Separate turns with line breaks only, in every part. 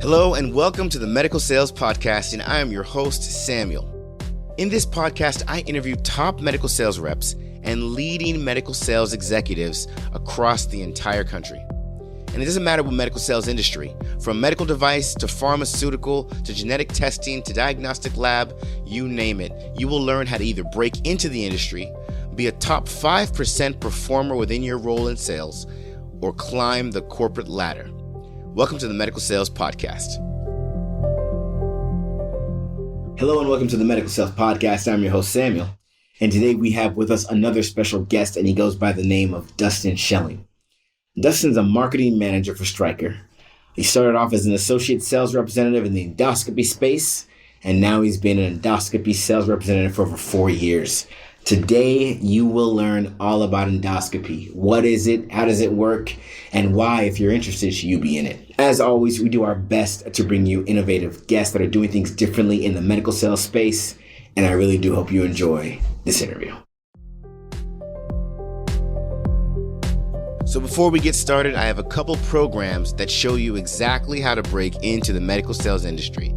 Hello and welcome to the Medical Sales Podcast, and I am your host, Samuel. In this podcast, I interview top medical sales reps and leading medical sales executives across the entire country. And it doesn't matter what medical sales industry, from medical device to pharmaceutical to genetic testing to diagnostic lab, you name it, you will learn how to either break into the industry, be a top 5% performer within your role in sales, or climb the corporate ladder. Welcome to the Medical Sales Podcast. Hello and welcome to the Medical Sales Podcast. I'm your host, Samuel. And today we have with us another special guest, and he goes by the name of Dustin Schelling. Dustin's a marketing manager for Stryker. He started off as an associate sales representative in the endoscopy space, and now he's been an endoscopy sales representative for over 4 years. Today, you will learn all about endoscopy. What is it? How does it work? And why, if you're interested, should you be in it? As always, we do our best to bring you innovative guests that are doing things differently in the medical sales space. And I really do hope you enjoy this interview. So before we get started, I have a couple programs that show you exactly how to break into the medical sales industry.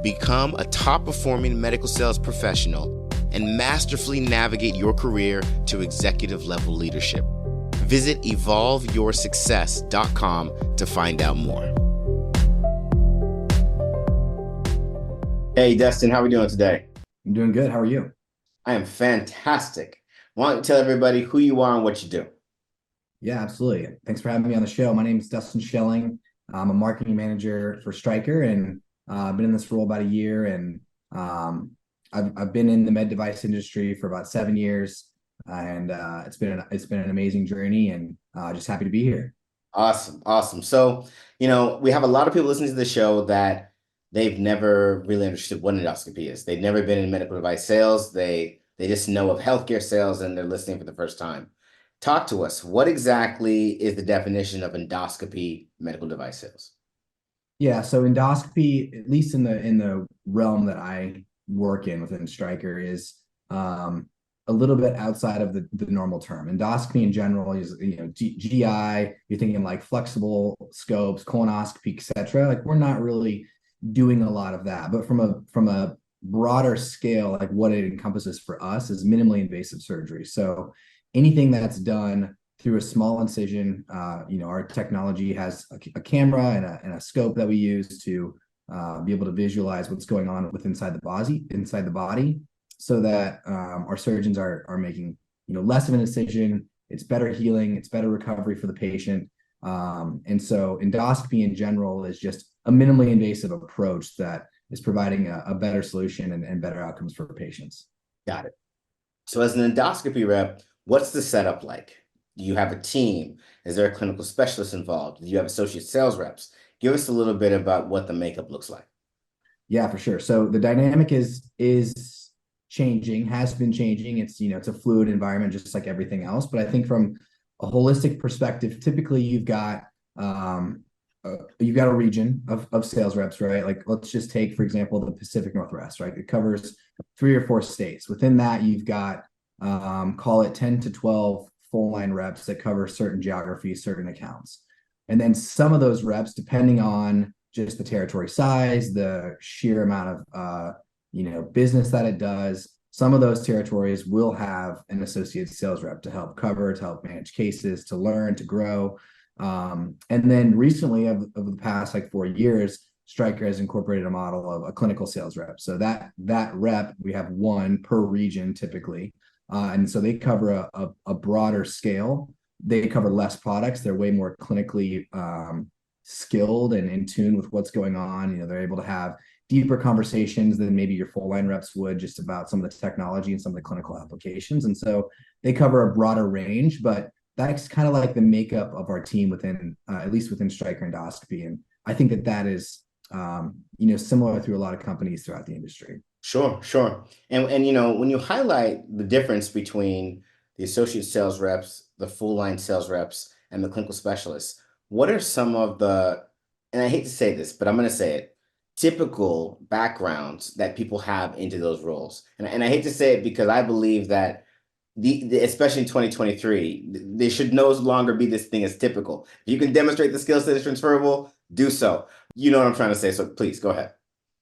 Become a top-performing medical sales professional and masterfully navigate your career to executive level leadership. Visit evolveyoursuccess.com to find out more. Hey, Dustin, how are we doing today?
I'm doing good. How are you?
I am fantastic. Why don't you tell everybody who you are and what you do?
Yeah, absolutely. Thanks for having me on the show. My name is Dustin Schelling. I'm a marketing manager for Stryker, and I've been in this role about a year, and I've been in the med device industry for about 7 years, and it's been an amazing journey, and just happy to be here.
Awesome. So, we have a lot of people listening to the show that they've never really understood what endoscopy is. They've never been in medical device sales. They just know of healthcare sales, and they're listening for the first time. Talk to us. What exactly is the definition of endoscopy medical device sales?
Yeah, so endoscopy, at least in the realm that I work in within Stryker, is a little bit outside of the normal term. Endoscopy in general is, GI, you're thinking like flexible scopes, colonoscopy, etc. Like, we're not really doing a lot of that. But from a broader scale, like what it encompasses for us is minimally invasive surgery. So anything that's done through a small incision, our technology has a camera and a scope that we use to be able to visualize what's going on inside the body, so that our surgeons are making less of an incision. It's better healing, it's better recovery for the patient, and so endoscopy in general is just a minimally invasive approach that is providing a better solution and better outcomes for patients.
Got it. So as an endoscopy rep, what's the setup like? Do you have a team? Is there a clinical specialist involved? Do you have associate sales reps? Give us a little bit about what the makeup looks like.
Yeah, for sure. So the dynamic is changing, has been changing. It's it's a fluid environment, just like everything else. But I think from a holistic perspective, typically you've got a region of sales reps, right? Like, let's just take, for example, the Pacific Northwest, right? It covers 3 or 4 states. Within that, you've got call it 10 to 12 full line reps that cover certain geographies, certain accounts. And then some of those reps, depending on just the territory size, the sheer amount of business that it does, some of those territories will have an associate sales rep to help cover, to help manage cases, to learn, to grow. And then recently, of the past 4 years, Stryker has incorporated a model of a clinical sales rep. So that rep, we have one per region typically. And so they cover a broader scale. They cover less products. They're way more clinically skilled and in tune with what's going on. They're able to have deeper conversations than maybe your full line reps would, just about some of the technology and some of the clinical applications. And so they cover a broader range, but that's kind of like the makeup of our team within, at least within Stryker Endoscopy. And I think that is, similar through a lot of companies throughout the industry.
Sure. And when you highlight the difference between the associate sales reps, the full line sales reps, and the clinical specialists, what are some of the, and I hate to say this, but I'm going to say it, typical backgrounds that people have into those roles? And I hate to say it because I believe that especially in 2023, there should no longer be this thing as typical. If you can demonstrate the skill set is transferable, do so. You know what I'm trying to say, so please go ahead.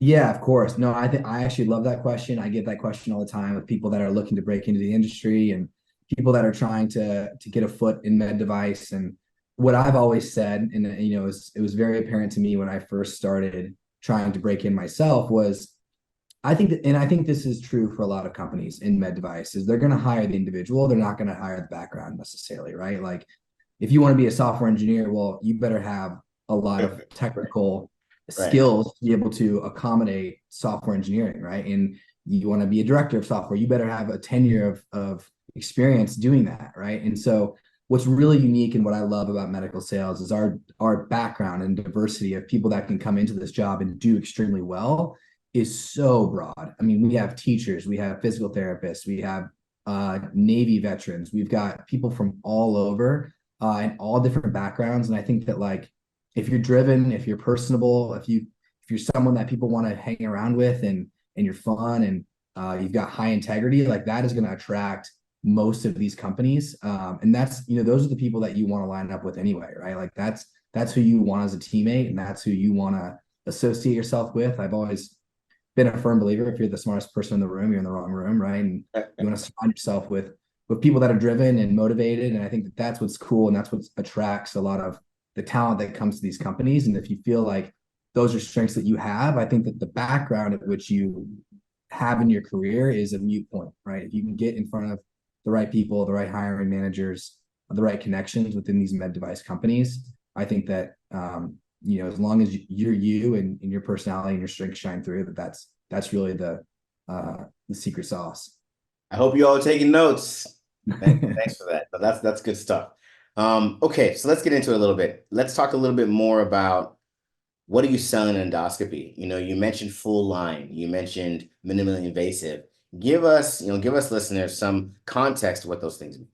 Yeah, of course. No, I think I actually love that question. I get that question all the time with people that are looking to break into the industry and people that are trying to get a foot in med device. And what I've always said, and it was very apparent to me when I first started trying to break in myself was I think that, and I think this is true for a lot of companies in med devices. They're going to hire the individual. They're not going to hire the background necessarily, right? Like if you want to be a software engineer, well, you better have a lot of technical
Right.
skills to be able to accommodate software engineering, right? And you want to be a director of software, you better have a tenure of experience doing that, right? And so what's really unique and what I love about medical sales is our background and diversity of people that can come into this job and do extremely well is so broad. I mean, we have teachers, we have physical therapists, we have Navy veterans, we've got people from all over and all different backgrounds. And I think that like if you're driven, if you're personable, if you're someone that people want to hang around with and you're fun and you've got high integrity, like that is going to attract most of these companies. And that's those are the people that you want to line up with anyway, right? Like that's who you want as a teammate, and that's who you want to associate yourself with. I've always been a firm believer if you're the smartest person in the room, you're in the wrong room, right? And you want to surround yourself with people that are driven and motivated. And I think that that's what's cool, and that's what attracts a lot of the talent that comes to these companies. And if you feel like those are strengths that you have, I think that the background at which you have in your career is a mute point, right? If you can get in front of the right people, the right hiring managers, the right connections within these med device companies, I think that as long as you're you and your personality and your strengths shine through, that's really the secret sauce.
I hope you all are taking notes. Thanks for that. But that's good stuff. Okay, so let's get into it a little bit. Let's talk a little bit more about what are you selling in endoscopy? You mentioned full line, you mentioned minimally invasive. Give us listeners some context to what those things mean.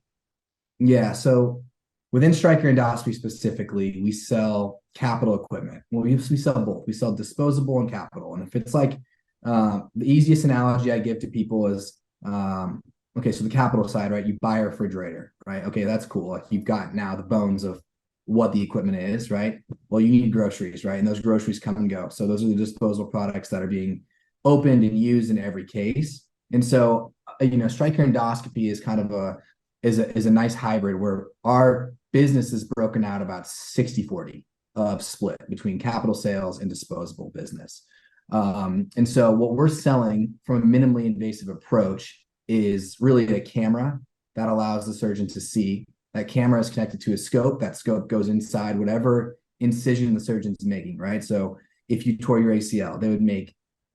Yeah. So within Stryker Endoscopy specifically, we sell capital equipment. Well, we sell both. We sell disposable and capital. And if it's like the easiest analogy I give to people is okay, so the capital side, right? You buy a refrigerator, right? Okay, that's cool. Like you've got now the bones of what the equipment is, right? Well, you need groceries, right? And those groceries come and go. So those are the disposable products that are being opened and used in every case. And so, Stryker Endoscopy is kind of a nice hybrid where our business is broken out about 60-40 of split between capital sales and disposable business. And so what we're selling from a minimally invasive approach is really a camera that allows the surgeon to see. That camera is connected to a scope. That scope goes inside whatever incision the surgeon's making, right? So if you tore your ACL, they would make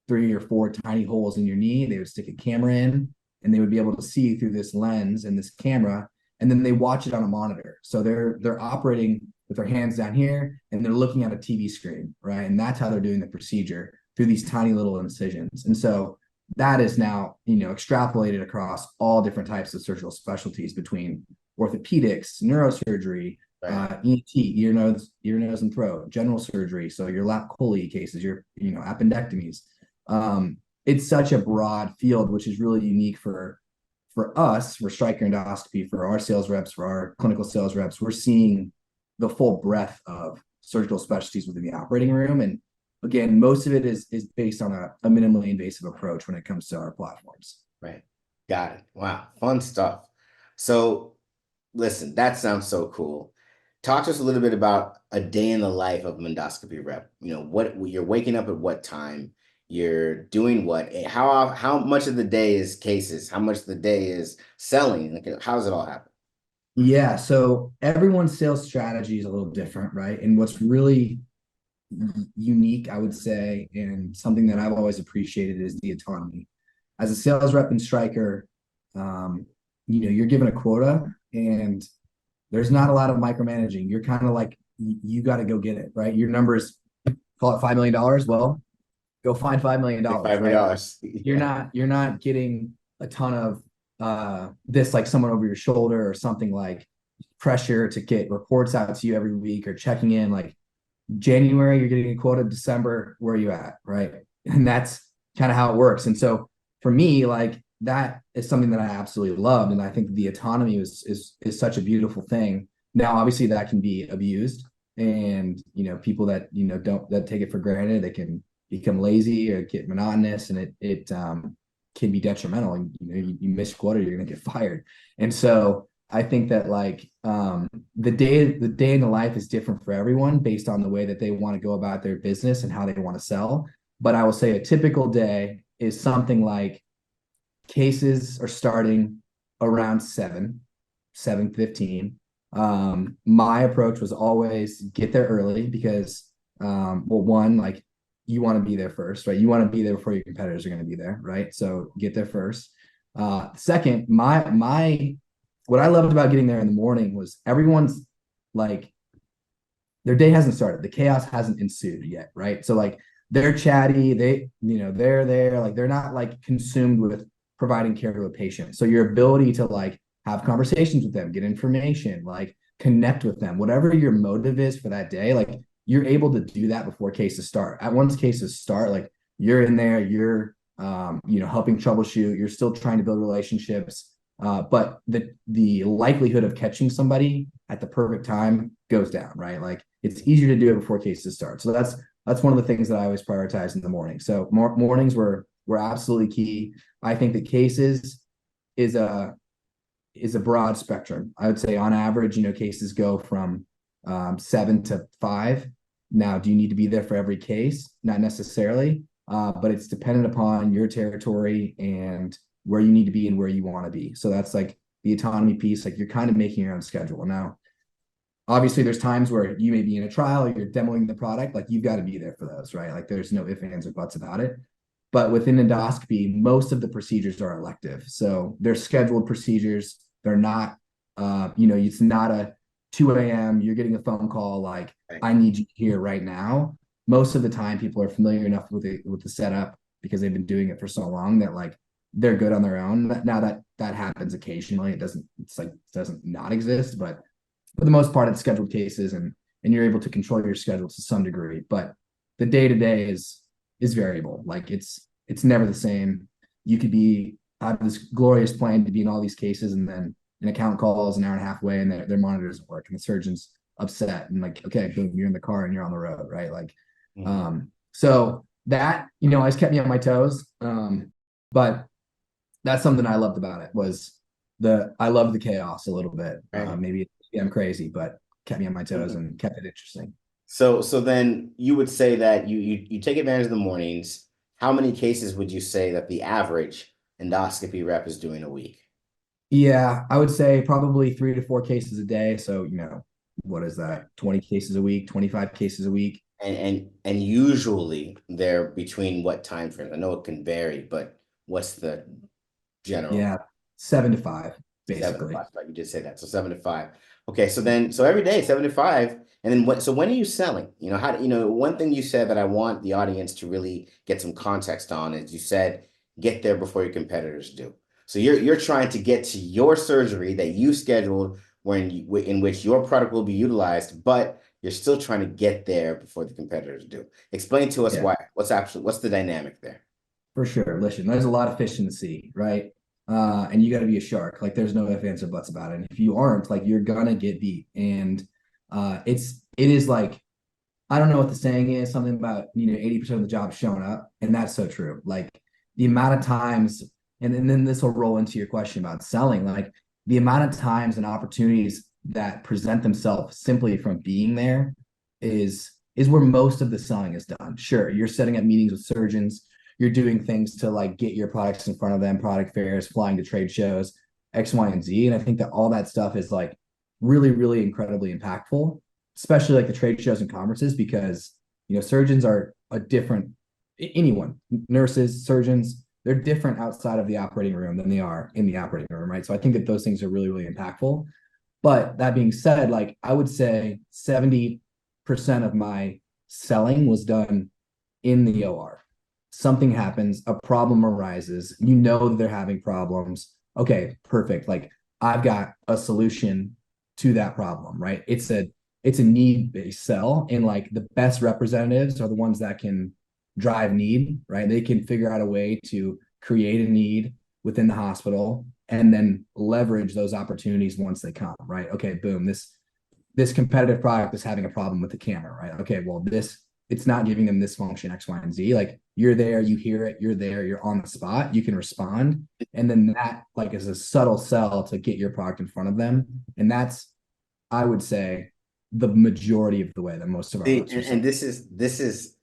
3 or 4 tiny holes in your knee. They would stick a camera in, and they would be able to see through this lens and this camera, and then they watch it on a monitor. So they're operating with their hands down here, and they're looking at a TV screen, right? And that's how they're doing the procedure through these tiny little incisions. And so that is now, extrapolated across all different types of surgical specialties between orthopedics, neurosurgery,
Right.
ENT, ear, nose, and throat, general surgery. So your lap chole cases, your, appendectomies. It's such a broad field, which is really unique for us, for Stryker Endoscopy, for our sales reps, for our clinical sales reps. We're seeing the full breadth of surgical specialties within the operating room. And again, most of it is based on a minimally invasive approach when it comes to our platforms.
Right. Got it. Wow. Fun stuff. So listen, that sounds so cool. Talk to us a little bit about a day in the life of an endoscopy rep. What you're waking up at what time, you're doing what, how much of the day is cases, how much of the day is selling, like how does it all happen?
Yeah. So everyone's sales strategy is a little different, right? And what's really unique, I would say, and something that I've always appreciated is the autonomy. As a sales rep in Stryker, you're given a quota and there's not a lot of micromanaging. You're kind of like, you got to go get it, right? Your numbers, call it $5 million. Well, go find $5 million,
Like $5 million.
right?
Yeah.
You're not getting a ton of this like someone over your shoulder or something like pressure to get reports out to you every week or checking in. Like January, you're getting a quota. December, where are you at, right? And that's kind of how it works. And so for me, like that is something that I absolutely loved, and I think the autonomy is such a beautiful thing. Now, obviously, that can be abused. And, people that, don't, that take it for granted, they can become lazy or get monotonous, and it can be detrimental. And, you miss quota, you're going to get fired. And so I think that like the day in the life is different for everyone based on the way that they want to go about their business and how they want to sell. But I will say a typical day is something like cases are starting around 7:15. My approach was always get there early because, well, one, like you want to be there first, right? You want to be there before your competitors are going to be there, right? So get there first. Second, what I loved about getting there in the morning was everyone's like their day hasn't started. The chaos hasn't ensued yet, right? So like they're chatty, they're there, like they're not like consumed with providing care to a patient. So your ability to like have conversations with them, get information, like connect with them, whatever your motive is for that day, like you're able to do that before cases start. At once cases start, like you're in there, you're helping troubleshoot, you're still trying to build relationships. But the likelihood of catching somebody at the perfect time goes down, right? Like it's easier to do it before cases start. So that's one of the things that I always prioritize in the morning. So mornings were absolutely key. I think that cases is a broad spectrum. I would say on average, cases go from 7 to 5. Now, do you need to be there for every case? Not necessarily, but it's dependent upon your territory and where you need to be and where you want to be. So that's like the autonomy piece. Like you're kind of making your own schedule. Now, obviously, there's times where you may be in a trial or you're demoing the product. Like you've got to be there for those, right? Like there's no ifs, ands, or buts about it. But within endoscopy, most of the procedures are elective. So they're scheduled procedures. They're not, it's not a 2 a.m. You're getting a phone call like, I need you here right now. Most of the time, people are familiar enough with the setup because they've been doing it for so long that like they're good on their own. Now that happens occasionally. It doesn't not exist, but for the most part, it's scheduled cases and you're able to control your schedule to some degree. But the day to day is variable. Like it's never the same. You could be have this glorious plan to be in all these cases, and then an account calls an hour and a half away, and their monitor doesn't work, and the surgeon's upset, and like, okay, boom, you're in the car and you're on the road, right? Like, so that always kept me on my toes. But that's something I loved about it was I loved the chaos a little bit.
Right.
Maybe I'm crazy, but kept me on my toes and kept it interesting.
So then you would say that you take advantage of the mornings. How many cases would you say that the average endoscopy rep is doing a week?
Yeah, I would say probably 3 to 4 cases a day. So, what is that? 20 cases a week, 25 cases a week.
And usually they're between what time frame? I know it can vary, but what's the general?
Yeah, 7 to 5, basically.
7 to 5, right? You did say that. So 7 to 5. Okay, so every day, 7 to 5. And then when are you selling? One thing you said that I want the audience to really get some context on is you said get there before your competitors do. So you're trying to get to your surgery that you scheduled in which your product will be utilized, but you're still trying to get there before the competitors do. Explain to us why. What's the dynamic there?
For sure. Listen, there's a lot of fish in the sea, right? And you got to be a shark. Like there's no ifs, ands, or buts about it. And if you aren't, like you're gonna get beat. And it is like, I don't know what the saying is, something about 80% of the job showing up. And that's so true. Like the amount of times, and then this will roll into your question about selling, like the amount of times and opportunities that present themselves simply from being there is where most of the selling is done. Sure, you're setting up meetings with surgeons, you're doing things to like get your products in front of them, product fairs, flying to trade shows, X, Y, and Z. And I think that all that stuff is like really, really incredibly impactful, especially like the trade shows and conferences, because surgeons are a different anyone, nurses, surgeons, they're different outside of the operating room than they are in the operating room, right? So I think that those things are really, really impactful. But that being said, like I would say 70% of my selling was done in the OR. Something happens, a problem arises, that they're having problems. Okay, perfect. Like I've got a solution to that problem, right? It's a need-based sell, and like the best representatives are the ones that can drive need, right? They can figure out a way to create a need within the hospital and then leverage those opportunities once they come, right? Okay, boom, this competitive product is having a problem with the camera, right? Okay, well, it's not giving them this function X, Y, and Z. Like you're there, you hear it, you're there, you're on the spot, you can respond, and then that like is a subtle sell to get your product in front of them, and that's, I would say, the majority of the way that most of our
See,
reps are
and
selling.
this is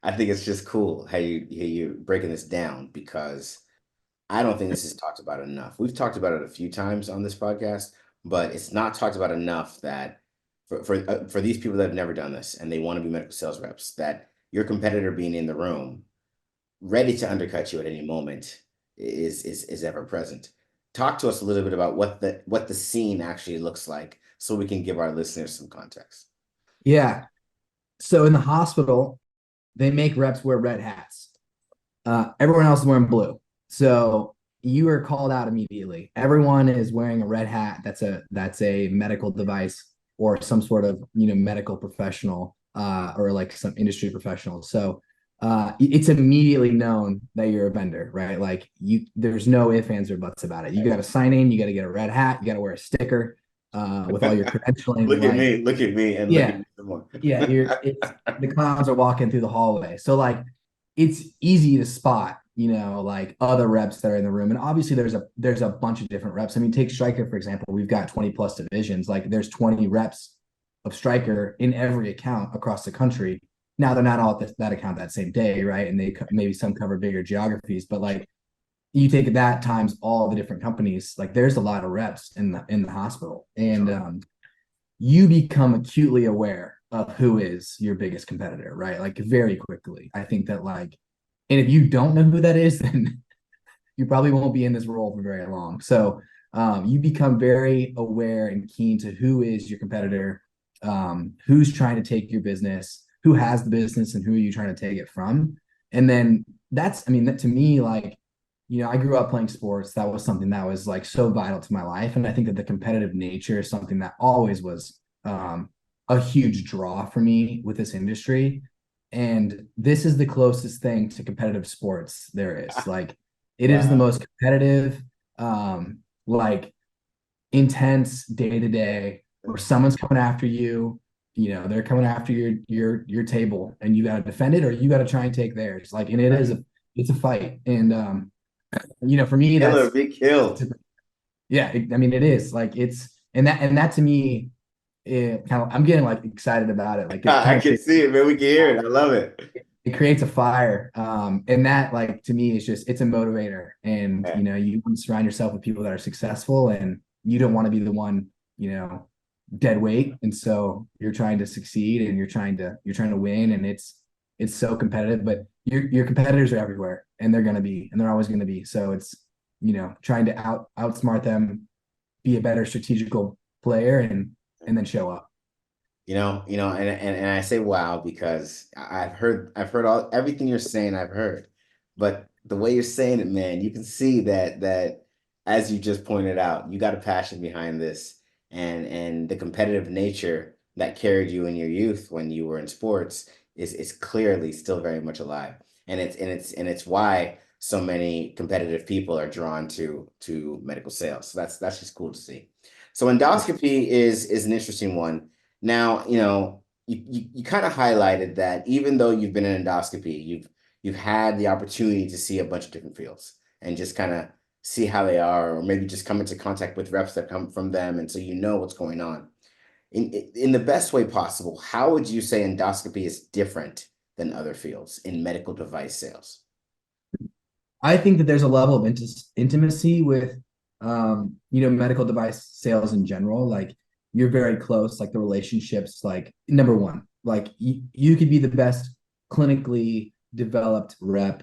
I think it's just cool how you breaking this down because I don't think this is talked about enough. We've talked about it a few times on this podcast, but it's not talked about enough that for these people that have never done this and they want to be medical sales reps, that your competitor being in the room, ready to undercut you at any moment, is ever present. Talk to us a little bit about what the scene actually looks like, so we can give our listeners some context.
Yeah. So in the hospital, they make reps wear red hats. Everyone else is wearing blue. So you are called out immediately. Everyone is wearing a red hat. That's a medical device or some sort of medical professional or like some industry professional. So it's immediately known that you're a vendor, right? Like there's no ifs, ands, or buts about it. You got to sign in. You got to get a red hat. You got to wear a sticker with all your credentialing. Like,
Look at me, and look at
yeah,
me some more.
yeah, it's the clowns are walking through the hallway. So like it's easy to spot, like other reps that are in the room. And obviously there's a bunch of different reps. I mean, take Striker, for example. We've got 20 plus divisions. Like there's 20 reps of Striker in every account across the country. Now they're not all at that account that same day, right? And maybe some cover bigger geographies, but like you take that times all the different companies, like there's a lot of reps in the hospital. And you become acutely aware of who is your biggest competitor, right? Like very quickly. I think that like, and if you don't know who that is, then you probably won't be in this role for very long. So you become very aware and keen to who is your competitor, who's trying to take your business, who has the business, and who are you trying to take it from. And then I mean, that to me, like, I grew up playing sports. That was something that was like so vital to my life. And I think that the competitive nature is something that always was a huge draw for me with this industry. And this is the closest thing to competitive sports there is. Like, it is the
Wow.
most competitive, like intense day to day where someone's coming after you. They're coming after your table, and you got to defend it or you got to try and take theirs. Like, and it's a fight. And for me,
Killer, be killed.
yeah, I mean, it is like and that to me, it kind of, I'm getting like excited about it. Like it
I
kind of
can
creates
see it, man. We can hear it. I love it.
it creates a fire. And that, like, to me, is just, it's a motivator. And
Yeah.
you want to surround yourself with people that are successful, and you don't want to be the one, dead weight. And so you're trying to succeed, and you're trying to win, and it's so competitive. But your competitors are everywhere, and they're always gonna be. So it's trying to outsmart them, be a better strategical player, and then show up.
And I say wow because I've heard all everything you're saying, I've heard. But the way you're saying it, man, you can see that as you just pointed out, you got a passion behind this, and the competitive nature that carried you in your youth when you were in sports is clearly still very much alive. And it's why so many competitive people are drawn to medical sales. So that's just cool to see. So endoscopy is an interesting one. Now, you kind of highlighted that even though you've been in endoscopy, you've had the opportunity to see a bunch of different fields and just kind of see how they are, or maybe just come into contact with reps that come from them, and so you know what's going on. In the best way possible, how would you say endoscopy is different than other fields in medical device sales?
I think that there's a level of intimacy with, medical device sales in general. Like, you're very close, like the relationships, like number one, like you could be the best clinically developed rep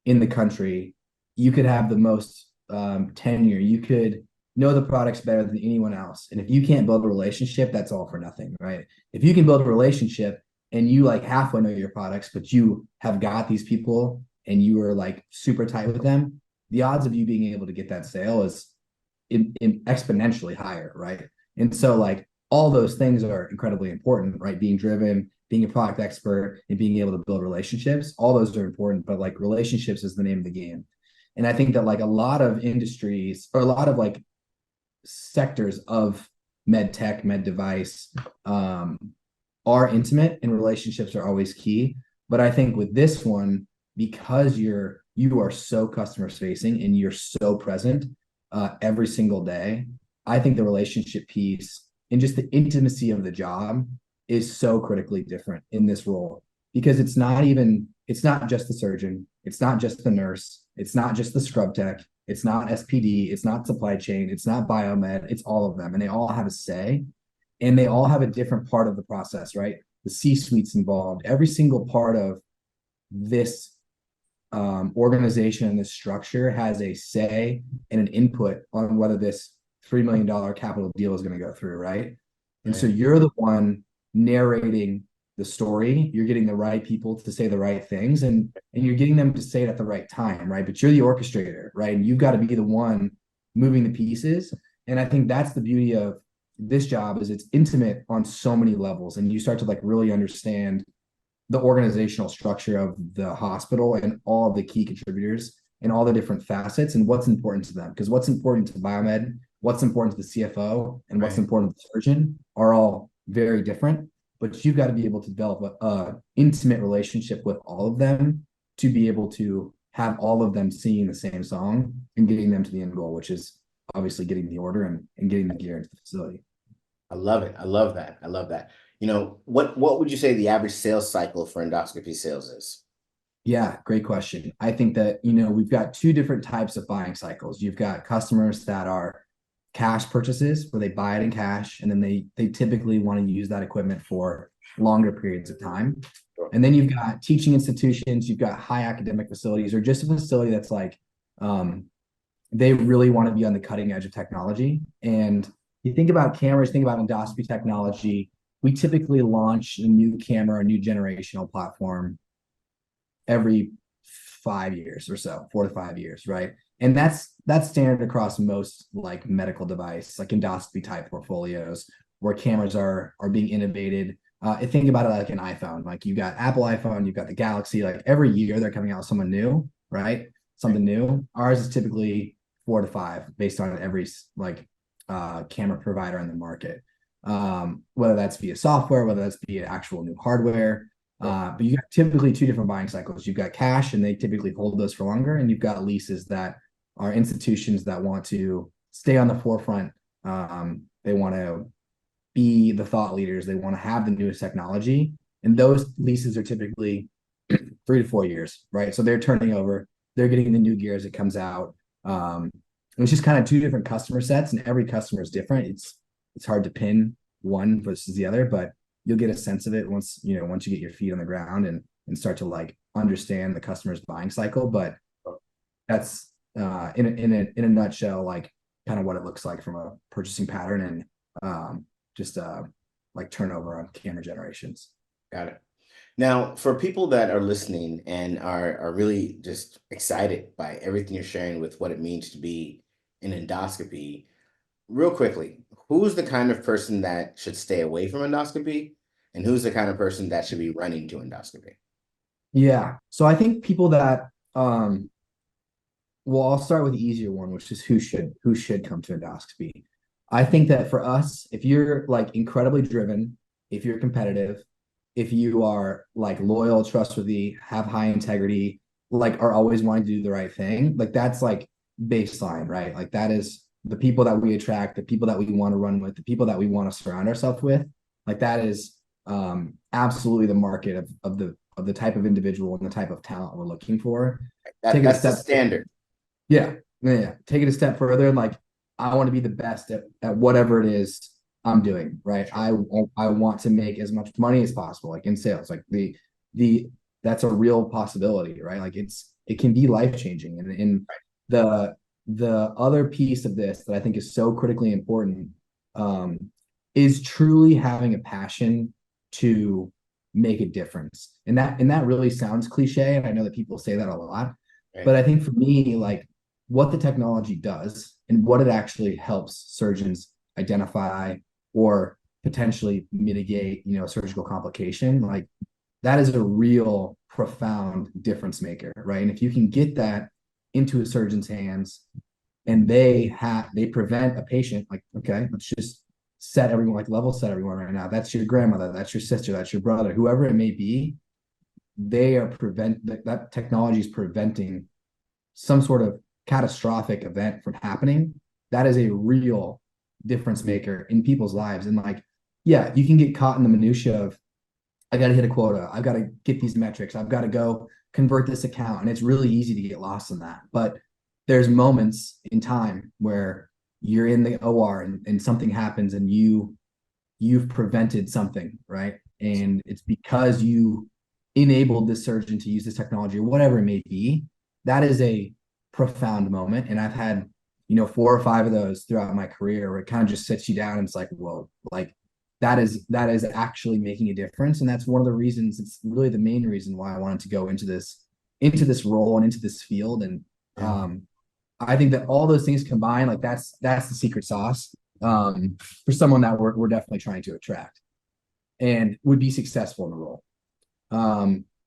in the country. You could have the most tenure. You could know the products better than anyone else. And if you can't build a relationship, that's all for nothing, right? If you can build a relationship and you like halfway know your products, but you have got these people and you are like super tight with them, the odds of you being able to get that sale is in exponentially higher, right? And so like all those things are incredibly important, right? Being driven, being a product expert, and being able to build relationships, all those are important, but like relationships is the name of the game. And I think that like a lot of industries or a lot of like sectors of med tech, med device, are intimate and relationships are always key. But I think with this one, because you are so customer facing and you're so present every single day, I think the relationship piece and just the intimacy of the job is so critically different in this role because it's not just the surgeon, it's not just the nurse, it's not just the scrub tech, it's not SPD, it's not supply chain, it's not biomed, it's all of them. And they all have a say and they all have a different part of the process, right? The C-suite's involved. Every single part of this organization and this structure has a say and an input on whether this $3 million capital deal is going to go through, right? And so you're the one narrating the story. You're getting the right people to say the right things and you're getting them to say it at the right time, right? But you're the orchestrator, right? And you've got to be the one moving the pieces. And I think that's the beauty of this job is it's intimate on so many levels and you start to like really understand the organizational structure of the hospital and all of the key contributors and all the different facets and what's important to them. Because what's important to biomed, what's important to the CFO, and what's important to the surgeon are all very different. But you've got to be able to develop a intimate relationship with all of them to be able to have all of them singing the same song and getting them to the end goal, which is obviously getting the order and getting the gear into the facility.
I love it. I love that. I love that. What would you say the average sales cycle for endoscopy sales is?
Yeah, great question. I think that, we've got two different types of buying cycles. You've got customers that are cash purchases where they buy it in cash, and then they typically want to use that equipment for longer periods of time. And then you've got teaching institutions, you've got high academic facilities, or just a facility that's like, they really want to be on the cutting edge of technology. And you think about cameras, think about endoscopy technology. We typically launch a new camera, a new generational platform every 5 years or so, 4 to 5 years, right? And that's standard across most like medical device, like endoscopy type portfolios where cameras are being innovated. Think about it like an iPhone. Like you've got Apple iPhone, you've got the Galaxy. Like every year they're coming out with someone new, right? Something new. Ours is typically 4 to 5 based on every like camera provider in the market. Whether that's via software, whether that's via actual new hardware. But you got typically two different buying cycles. You've got cash and they typically hold those for longer. And you've got leases that are institutions that want to stay on the forefront. They want to be the thought leaders. They want to have the newest technology. And those leases are typically 3 to 4 years, right? So they're turning over, they're getting the new gear as it comes out. It's just kind of two different customer sets and every customer is different. It's hard to pin one versus the other, but you'll get a sense of it once you get your feet on the ground and start to like understand the customer's buying cycle. But that's in a nutshell, like kind of what it looks like from a purchasing pattern and just like turnover on camera generations.
Got it. Now, for people that are listening and are really just excited by everything you're sharing with what it means to be in endoscopy, real quickly, who's the kind of person that should stay away from endoscopy and who's the kind of person that should be running to endoscopy?
Yeah. So I think people that well, I'll start with the easier one, which is who should come to endoscopy. I think that for us, if you're like incredibly driven, if you're competitive, if you are like loyal, trustworthy, have high integrity, like are always wanting to do the right thing, like that's like baseline, right? Like that is the people that we attract, the people that we want to run with, the people that we want to surround ourselves with. Like that is absolutely the market of the type of individual and the type of talent we're looking for.
That's the standard.
Yeah. Take it a step further and like I want to be the best at whatever it is I'm doing, right? I want to make as much money as possible, like in sales. Like the that's a real possibility, right? Like it can be life changing. And the other piece of this that I think is so critically important is truly having a passion to make a difference. And that really sounds cliche, and I know that people say that a lot, but I think for me, like what the technology does and what it actually helps surgeons identify or potentially mitigate, surgical complication, like that is a real profound difference maker, right? And if you can get that into a surgeon's hands and they prevent a patient, like, okay, let's just set everyone, like level set everyone right now. That's your grandmother, that's your sister, that's your brother, whoever it may be. They are that technology is preventing some sort of catastrophic event from happening. That is a real difference maker in people's lives. And like, yeah, you can get caught in the minutia of, I got to hit a quota. I've got to get these metrics. I've got to go convert this account. And it's really easy to get lost in that. But there's moments in time where you're in the OR and something happens and you've prevented something, right? And it's because you enabled this surgeon to use this technology or whatever it may be. That is a profound moment. And I've had, 4 or 5 of those throughout my career where it kind of just sits you down and it's like, whoa, like that is actually making a difference. And that's one of the reasons, it's really the main reason why I wanted to go into this role and into this field. And I think that all those things combined, like that's the secret sauce for someone that we're definitely trying to attract and would be successful in the role.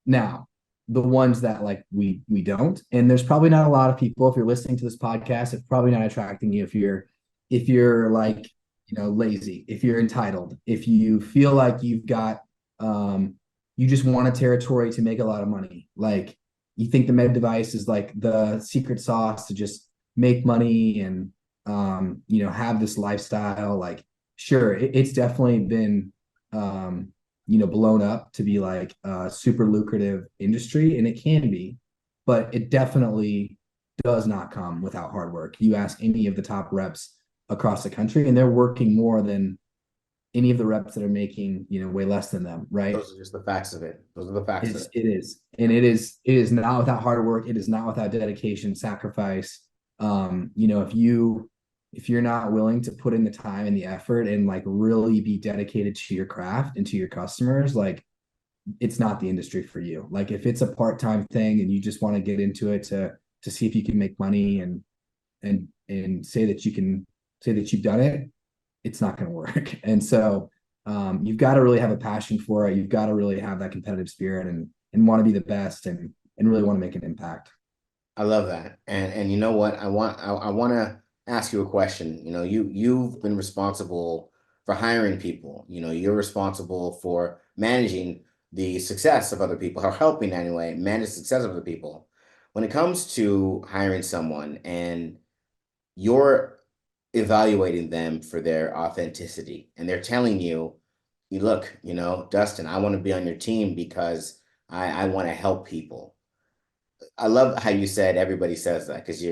Now, the ones that like we don't, and there's probably not a lot of people, if you're listening to this podcast, it's probably not attracting you if you're like, lazy, if you're entitled, if you feel like you've got you just want a territory to make a lot of money, like you think the med device is like the secret sauce to just make money and have this lifestyle. Like, sure, it's definitely been blown up to be like a super lucrative industry, and it can be, but it definitely does not come without hard work. You ask any of the top reps across the country, and they're working more than any of the reps that are making, way less than them, right?
Those are just the facts of it. Those are the facts of it.
It is. And it is not without hard work. It is not without dedication, sacrifice. If you're not willing to put in the time and the effort and like really be dedicated to your craft and to your customers, like it's not the industry for you. Like if it's a part-time thing and you just want to get into it to see if you can make money and say that you can say that you've done it, it's not going to work. And so you've got to really have a passion for it. You've got to really have that competitive spirit and want to be the best and really want to make an impact.
I love that. And you know what? I want to ask you a question. You've been responsible for hiring people. You're responsible for managing the success of other people, or helping anyway, manage the success of other people. When it comes to hiring someone and you're evaluating them for their authenticity and they're telling you, look, Dustin, I want to be on your team because I want to help people. I love how you said everybody says that, because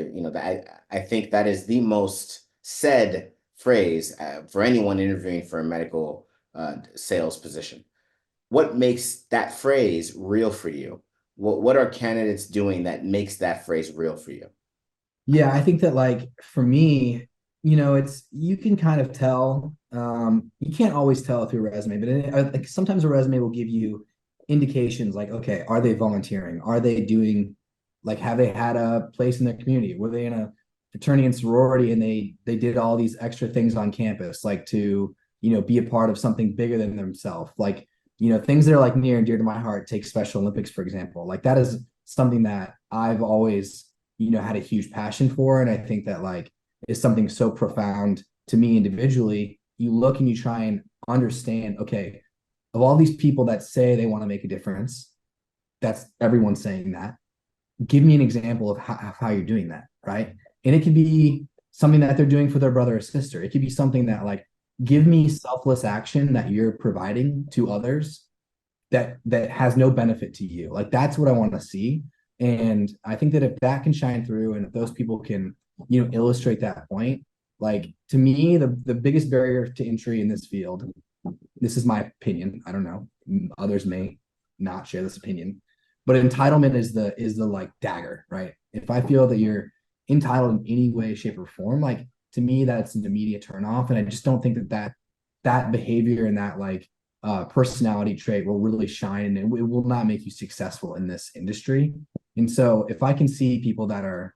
I think that is the most said phrase for anyone interviewing for a medical sales position. What makes that phrase real for you? What are candidates doing that makes that phrase real for you?
Yeah, I think that like for me, it's you can kind of tell. You can't always tell through a resume, but like sometimes a resume will give you indications like, okay, are they volunteering? Are they doing like have they had a place in their community? Were they in a fraternity and sorority and they did all these extra things on campus, like to, be a part of something bigger than themselves? Like, things that are like near and dear to my heart, take Special Olympics, for example. Like that is something that I've always, had a huge passion for. And I think that like is something so profound to me individually. You look and you try and understand, okay, of all these people that say they want to make a difference, that's everyone saying that. Give me an example of how you're doing that, right? And it could be something that they're doing for their brother or sister. It could be something that like, give me selfless action that you're providing to others that has no benefit to you. Like that's what I want to see. And I think that if that can shine through and if those people can, illustrate that point, like to me, the biggest barrier to entry in this field, this is my opinion, I don't know, others may not share this opinion, but entitlement is the like dagger, right? If I feel that you're entitled in any way, shape, or form, like to me, that's an immediate turnoff. And I just don't think that behavior and that like personality trait will really shine, and it will not make you successful in this industry. And so if I can see people that are,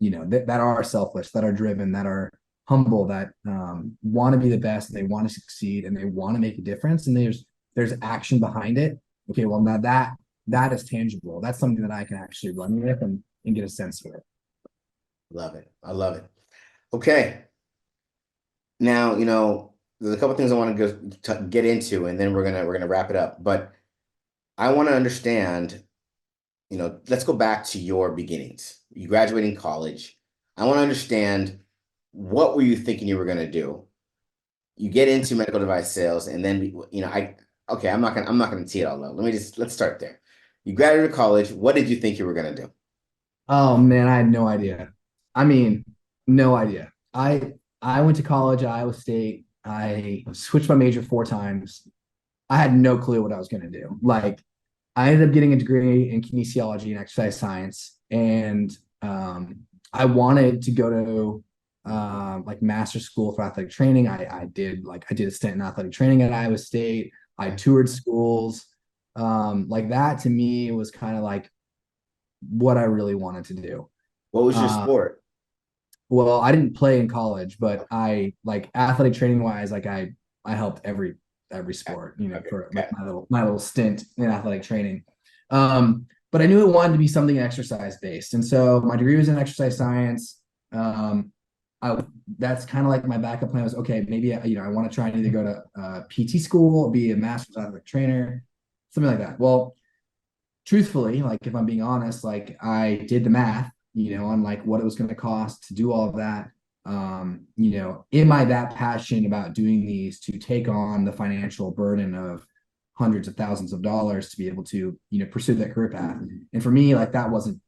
that are selfless, that are driven, that are humble, that want to be the best, and they want to succeed, and they want to make a difference, and there's action behind it. Okay, well now that is tangible. That's something that I can actually run with and get a sense for it.
Love it. I love it. Okay. Now, there's a couple things I want to get into, and then we're gonna wrap it up. But I want to understand, let's go back to your beginnings. You graduating college. I want to understand, what were you thinking you were gonna do? You get into medical device sales, and then okay, I'm not gonna tee it all up. Let's start there. You graduated college. What did you think you were gonna do?
Oh man, I had no idea. I mean, no idea. I went to college at Iowa State. I switched my major 4 times. I had no clue what I was going to do. Like, I ended up getting a degree in kinesiology and exercise science, and I wanted to go to like master school for athletic training. I did a stint in athletic training at Iowa State. I toured schools. Like that to me was kind of like what I really wanted to do.
What was your
Uh,
sport?
well, I didn't play in college, but I like athletic training wise, like I helped every sport,
Okay,
for
okay.
like my little stint in athletic training. But I knew it wanted to be something exercise based, and so my degree was in exercise science. Um, I That's kind of like my backup plan was okay, maybe I want to try and either go to PT school, be a master's athletic trainer, something like that. Well, truthfully, like if I'm being honest, like I did the math, on like what it was going to cost to do all of that. Am I that passionate about doing these to take on the financial burden of hundreds of thousands of dollars to be able to, pursue that career path? And for me, like that wasn't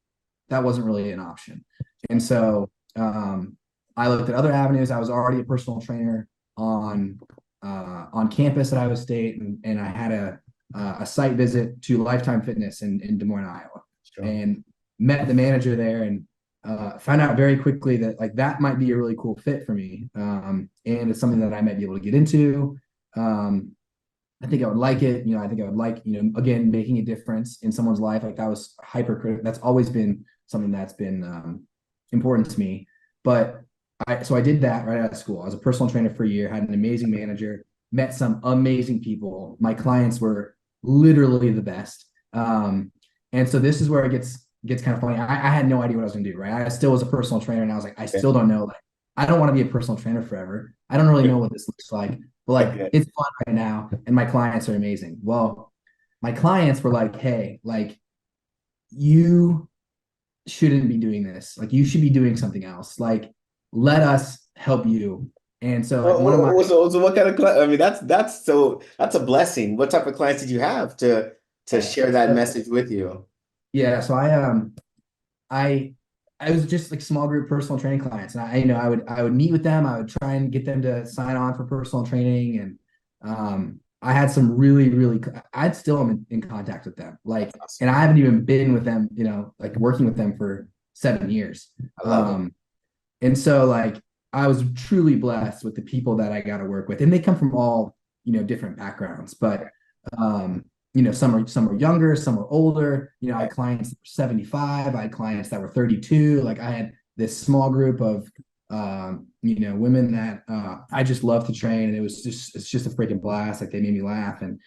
really an option. And so I looked at other avenues. I was already a personal trainer on campus at Iowa State, and I had a site visit to Lifetime Fitness in Des Moines, Iowa,
Sure.
and met the manager there, and found out very quickly that like that might be a really cool fit for me, and it's something that I might be able to get into. Um, I think I would like it. I think I would like, again, making a difference in someone's life. Like that was hypercritical. That's always been something that's been important to me. But so I did that right out of school. I was a personal trainer for a year, had an amazing manager, met some amazing people. My clients were literally the best. And so this is where it gets kind of funny. I had no idea what I was gonna do, right? I still was a personal trainer, and I was like, I
Okay.
still don't know. Like, I don't want to be a personal trainer forever. I don't really know what this looks like, but like
Okay.
it's fun right now, and my clients are amazing. Well, my clients were like, hey, like you shouldn't be doing this. Like you should be doing something else. Like let us help you. And so like one of my
So what kind of client? I mean, that's a blessing. What type of clients did you have to share that message with you?
yeah, so I I was just like small group personal training clients, and I would meet with them. I would try and get them to sign on for personal training, and I had some really I still am in contact with them, like,
That's awesome.
and I haven't even been with them, like working with them for 7 years.
I love it.
And so like I was truly blessed with the people that I got to work with, and they come from all different backgrounds, but um, some are younger, some are older. I had clients that were 75, I had clients that were 32. Like I had this small group of women that I just love to train, and it's just a freaking blast. Like they made me laugh, and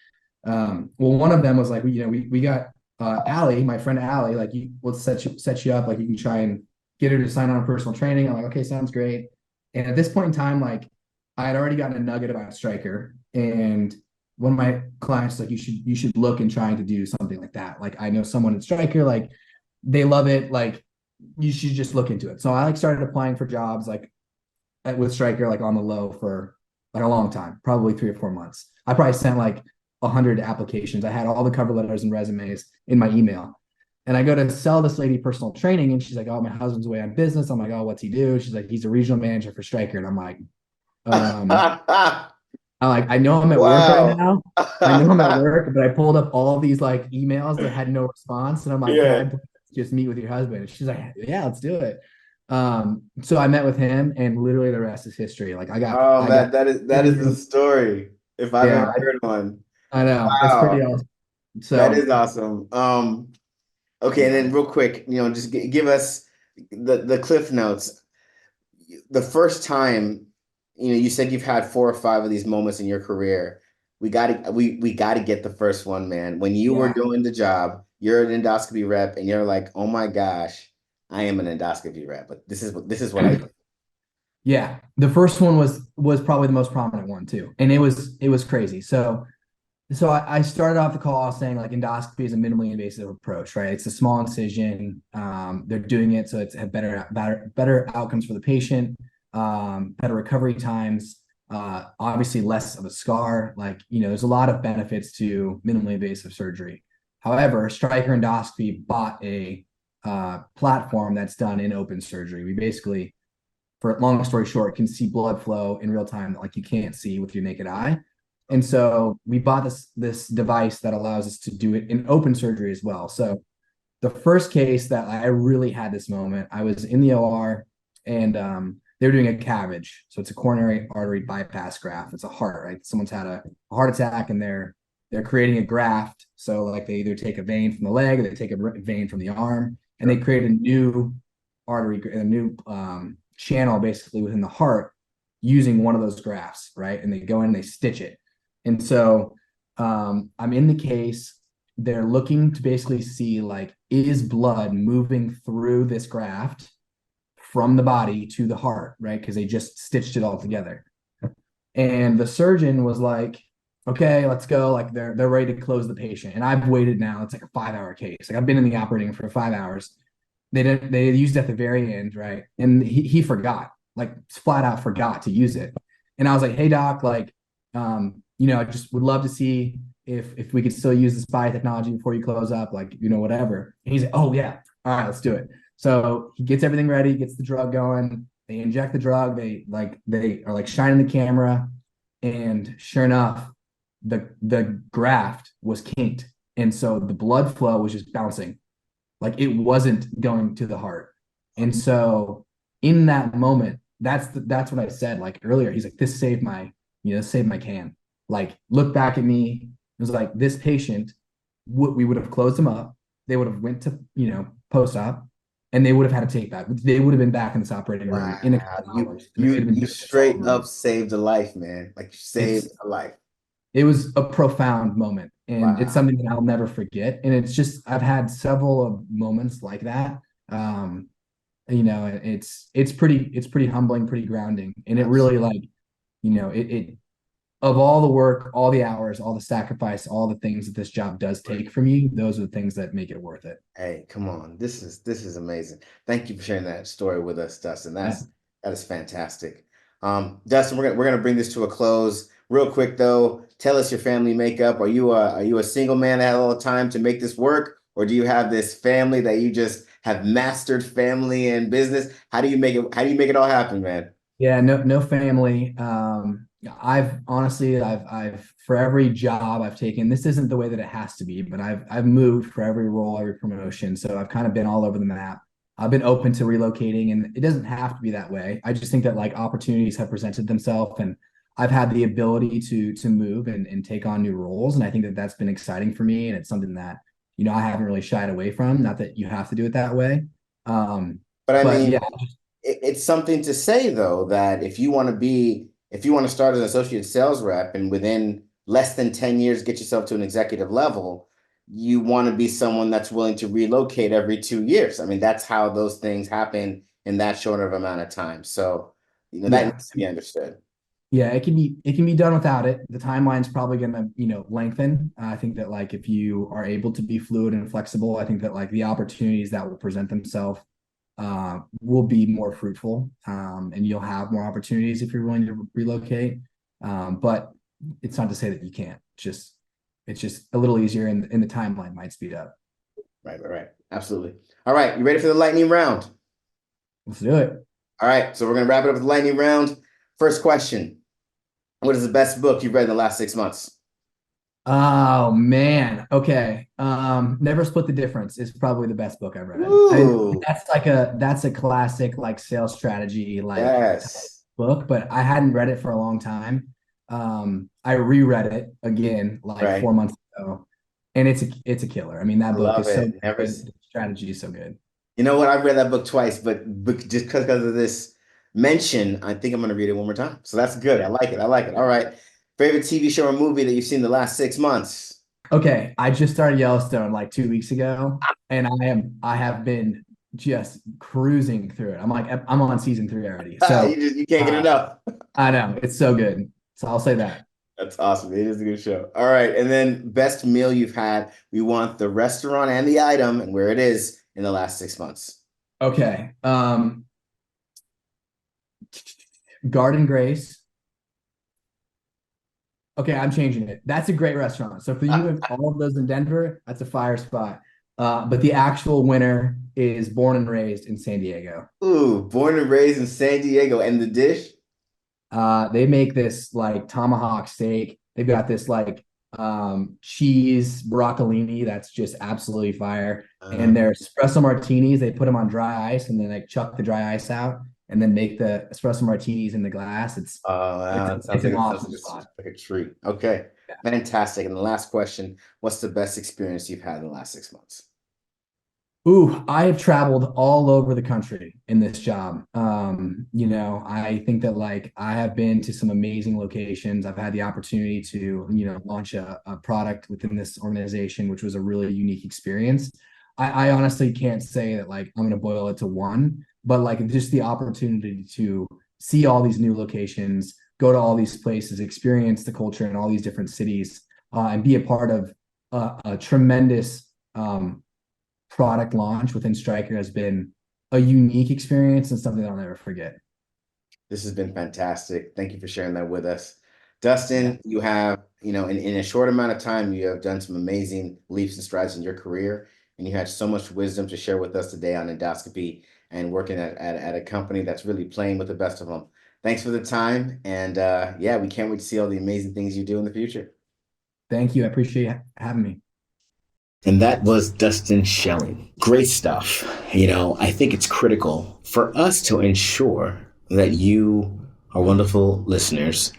well, one of them was like, we got Allie, my friend Allie, like we'll set you up, like you can try and get her to sign on personal training. I'm like, okay, sounds great. And at this point in time, like I had already gotten a nugget about Striker, and one of my clients like you should look and trying to do something like that. Like I know someone at Striker, like they love it, like you should just look into it. So I like started applying for jobs like with Striker, like on the low for like a long time, probably 3 or 4 months. I probably sent like 100 applications. I had all the cover letters and resumes in my email. And I go to sell this lady personal training, and she's like, "Oh, my husband's away on business." I'm like, "Oh, what's he do?" She's like, "He's a regional manager for Striker." And um, I know I'm at work right
Wow.
now. I know I'm at work, but I pulled up all these like emails that had no response, and I'm like, "Can
Yeah.
I just meet with your husband?" And she's like, "Yeah, let's do it." So I met with him, and literally the rest is history. Like
Oh
I got
man, that is the
interview.
story, if I've
Yeah,
ever heard one.
I know it's pretty
Wow.
awesome.
That is
So
awesome. Okay, and
yeah,
then real quick, just give us the cliff notes. The first time, you said you've had 4 or 5 of these moments in your career. We got to get the first one, man. When you were
yeah,
doing the job, you're an endoscopy rep, and you're like, "Oh my gosh, I am an endoscopy rep." But this is what I do.
Yeah, the first one was probably the most prominent one too, and it was crazy. So I started off the call saying like endoscopy is a minimally invasive approach, right? It's a small incision. They're doing it so it's have better outcomes for the patient, better recovery times, obviously less of a scar. Like, there's a lot of benefits to minimally invasive surgery. However, Stryker Endoscopy bought a platform that's done in open surgery. We basically, for long story short, can see blood flow in real time that like you can't see with your naked eye. And so we bought this device that allows us to do it in open surgery as well. So the first case that I really had this moment, I was in the OR and they were doing a CABG. So it's a coronary artery bypass graft. It's a heart, right? Someone's had a heart attack and they're creating a graft. So like they either take a vein from the leg or they take a vein from the arm and they create a new artery, a new channel basically within the heart using one of those grafts, right? And they go in and they stitch it. And so I'm in the case. They're looking to basically see like, is blood moving through this graft from the body to the heart, right? Because they just stitched it all together. And the surgeon was like, okay, let's go. Like they're ready to close the patient. And I've waited now. It's like a 5-hour case. Like I've been in the operating for 5 hours. They used it at the very end, right? And he forgot, like flat out forgot to use it. And I was like, hey doc, like I just would love to see if we could still use this biotechnology before you close up, like, whatever. And he's like, oh yeah, all right, let's do it. So he gets everything ready, gets the drug going, they inject the drug, they are like shining the camera, and sure enough, the graft was kinked. And so the blood flow was just bouncing like it wasn't going to the heart. And so in that moment, that's what I said like earlier. He's like, this saved my, saved my can. Like, look back at me. It was like this patient, we would have closed him up. They would have went to, post-op and they would have had a tape back. They would have been back in this operating room in a
Wow.
couple of
You
hours. And we
you
would have been
you
doing this all
straight
over
up
again.
saved a life, man. Like you saved
It's
a life.
it was a profound moment and it's
Wow.
something that I'll never forget. And it's just I've had several of moments like that. It's pretty humbling, pretty grounding. And it really
Absolutely.
like, it of all the work, all the hours, all the sacrifice, all the things that this job does take from you, those are the things that make it worth it.
Hey, come on. This is amazing. Thank you for sharing that story with us, Dustin.
Yeah.
That is fantastic. Dustin, we're gonna bring this to a close. Real quick though, tell us your family makeup. Are you a single man that had all the time to make this work, or do you have this family that you just have mastered family and business? How do you make it all happen, man?
Yeah, no family. I've honestly, I've for every job I've taken, this isn't the way that it has to be, but I've moved for every role, every promotion. So I've kind of been all over the map. I've been open to relocating, and it doesn't have to be that way. I just think that like opportunities have presented themselves, and I've had the ability to move and take on new roles, and I think that that's been exciting for me, and it's something that I haven't really shied away from. Not that you have to do it that way, um,
But I
but yeah,
mean, it's something to say though that if you want to start as an associate sales rep and within less than 10 years get yourself to an executive level, you want to be someone that's willing to relocate every 2 years. I mean, that's how those things happen in that short of amount of time. So, that
yeah.
needs to be understood.
Yeah, it can be done without it. The timeline's probably gonna, lengthen. I think that like if you are able to be fluid and flexible, I think that like the opportunities that will present themselves will be more fruitful. And you'll have more opportunities if you're willing to relocate. But it's not to say that you can't. It's just a little easier and the timeline might speed up.
Right, right, right. Absolutely. All right, you ready for the lightning round?
Let's do it.
All right, so we're gonna wrap it up with the lightning round. First question. What is the best book you've read in the last 6 months?
Oh man. Okay. Never Split the Difference is probably the best book I've read. I mean,
Ooh,
that's a classic like sales strategy like type
yes.
book, but I hadn't read it for a long time. I reread it again like
Right.
4 months ago, and it's a killer. I mean,
I
that book
love
is so
it. Never.
good. The strategy is so good.
You know what? I've read that book twice, but just because of this mention, I think I'm going to read it one more time. So that's good. I like it. I like it. All right. Favorite TV show or movie that you've seen the last 6 months?
Okay, I just started Yellowstone like 2 weeks ago, and I have been just cruising through it. I'm like, I'm on season 3 already. So
You can't get enough.
I know it's so good. So I'll say that.
That's awesome. It is a good show. All right. And then best meal you've had. We want the restaurant and the item and where it is in the last 6 months.
Okay. Garden Grace. Okay, I'm changing it. That's a great restaurant. So for you and all of those in Denver, that's a fire spot. But the actual winner is Born and Raised in San Diego.
Ooh, born and raised in San Diego. And the dish?
They make this like tomahawk steak. They've got this like cheese broccolini that's just absolutely fire. And their espresso martinis, they put them on dry ice and then like chuck the dry ice out and then make the espresso martinis in the glass.
Oh, wow. That sounds
an
like,
awesome spot.
like a treat. Okay.
Yeah.
Fantastic. And the last question, what's the best experience you've had in the last 6 months?
Ooh, I have traveled all over the country in this job. I think that like I have been to some amazing locations. I've had the opportunity to, launch a product within this organization, which was a really unique experience. I honestly can't say that like I'm gonna boil it to one, but like just the opportunity to see all these new locations, go to all these places, experience the culture in all these different cities, and be a part of a tremendous product launch within Stryker has been a unique experience and something that I'll never forget.
This has been fantastic. Thank you for sharing that with us. Dustin, you have, in a short amount of time, you have done some amazing leaps and strides in your career, and you had so much wisdom to share with us today on endoscopy and working at a company that's really playing with the best of them. Thanks for the time. And we can't wait to see all the amazing things you do in the future.
Thank you. I appreciate having me.
And that was Dustin Schelling. Great stuff. I think it's critical for us to ensure that you, our wonderful listeners,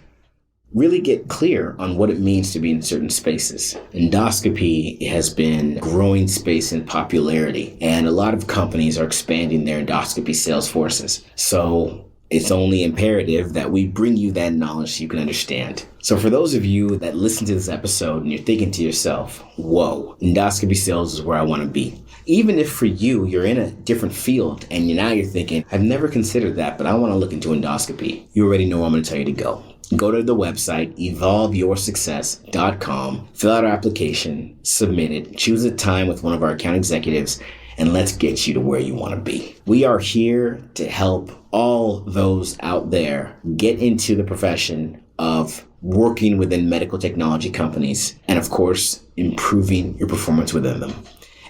really get clear on what it means to be in certain spaces. Endoscopy has been a growing space in popularity, and a lot of companies are expanding their endoscopy sales forces. So it's only imperative that we bring you that knowledge so you can understand. So for those of you that listen to this episode and you're thinking to yourself, whoa, endoscopy sales is where I want to be. Even if for you, you're in a different field and you're thinking, I've never considered that, but I want to look into endoscopy. You already know where I'm going to tell you to go. Go to the website, evolveyoursuccess.com, fill out our application, submit it, choose a time with one of our account executives, and let's get you to where you want to be. We are here to help all those out there get into the profession of working within medical technology companies and, of course, improving your performance within them.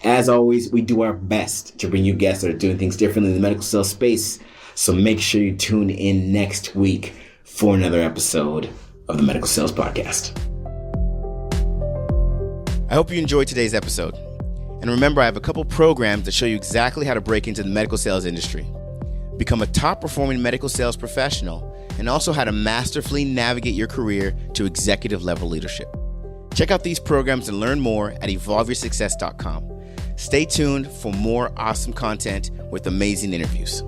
As always, we do our best to bring you guests that are doing things differently in the medical sales space. So make sure you tune in next week for another episode of the Medical Sales Podcast. I hope you enjoyed today's episode. And remember, I have a couple programs that show you exactly how to break into the medical sales industry, become a top-performing medical sales professional, and also how to masterfully navigate your career to executive-level leadership. Check out these programs and learn more at evolveyoursuccess.com. Stay tuned for more awesome content with amazing interviews.